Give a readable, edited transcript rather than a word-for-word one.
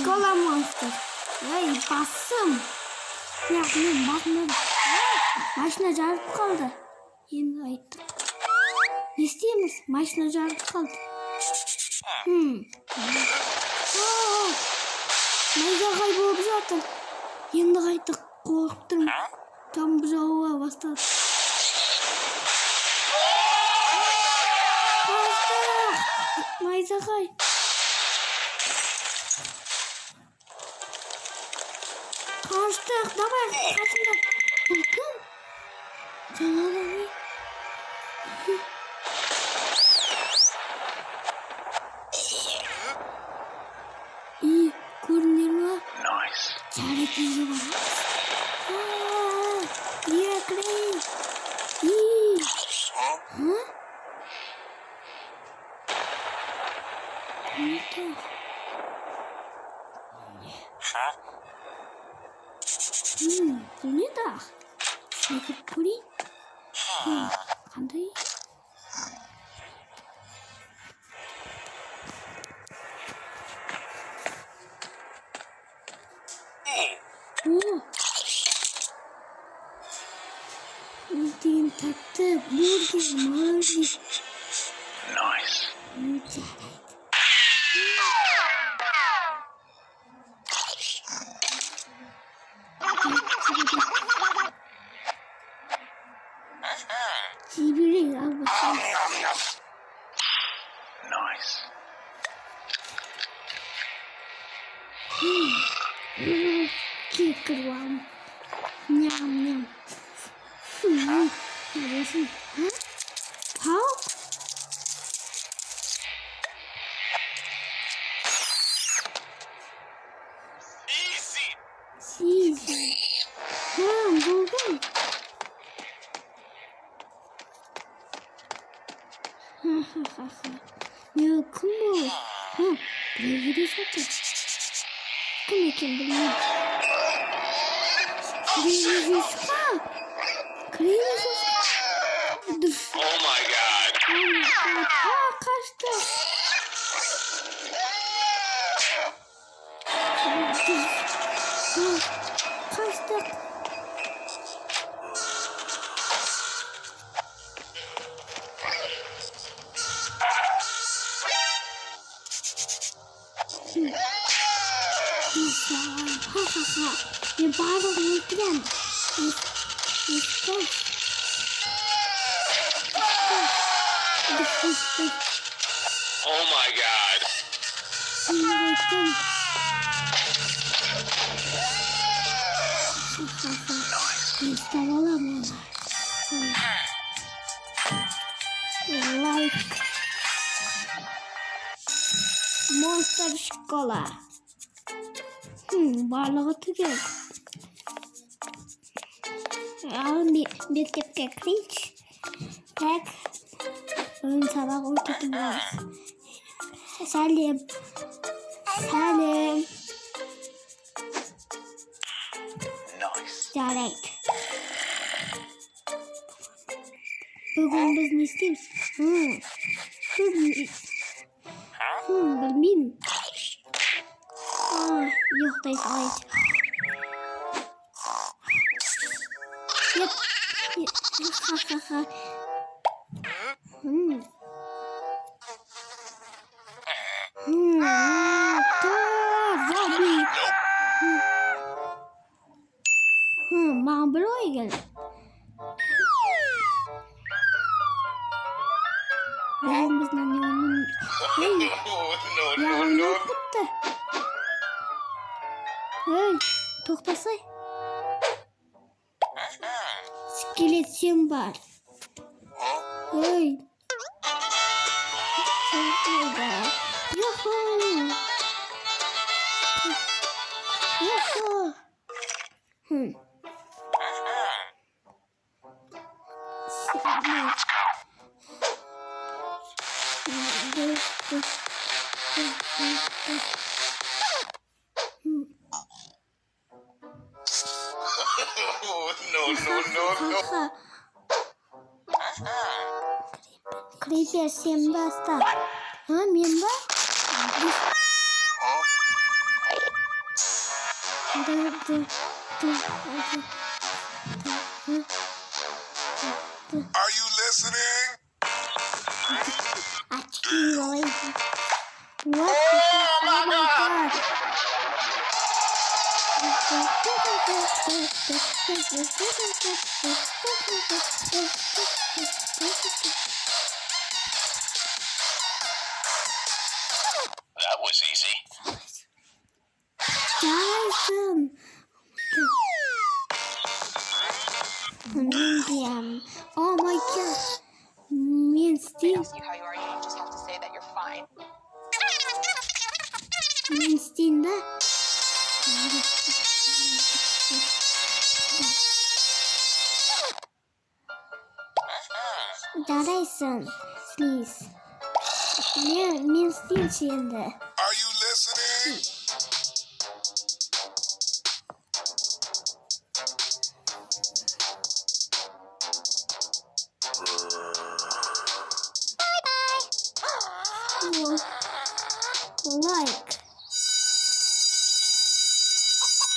Kola monster. Hey bastım. Ya ben basmadım. Maşına carp kaldı. Yeni ayıttım. Ne isteyemiz? Maşına carp kaldı. Mayda kayboldu zaten. Yeni kaydık. Korktum. Tam buzağa bastı. Mayda kay. Kaçtık. Dabar. Kaçında. Korktum. Canavarı. İyi. Görünüyor mu? Çarekli var. İyi. Clay. İyi. Ha? Bu ne da? Şöyle kurayım. Kanday. Ultim taktı. Burger mavi. Mücadele. Sibir'e al bakalım. Kekırvam. Nyam nyam. Neresi? Ha? Tavuk? Easy. Ha buldum. Ya kumu. Ha buraya gidiyorsun. Kumu kim bilmiyor. Kırıyorsun. Kırıyorsun. Dur. Oh my god. Kaçtı. Kaçtık. Bir bağırıp yüklen. Oh my god. Like Monster Şokola. Balığı tüken. Bir tepki cringe. Tek ön sabah ortadı biraz. Salim. Direkt. Bugün biz ne istiyoruz? Bilmem. Yok da ait. Yap. Ha. Zombie. Mabroy geldi. Ben biz ne onun. Hey. Ya oyunu bitti. Hey, toxtasay. Skeletim var. Hey. Yuhu. No. Creeper siempre está. ¿Ah, miembro? Are you listening? Actually, what the fuck? Oh my god! That was easy. Jason! Oh my god! Me and They Steve. ask you how you are, you just have to say that you're fine. Me and Steve there. Jason, please. Me and Steve şeyinde. Are you listening? Like.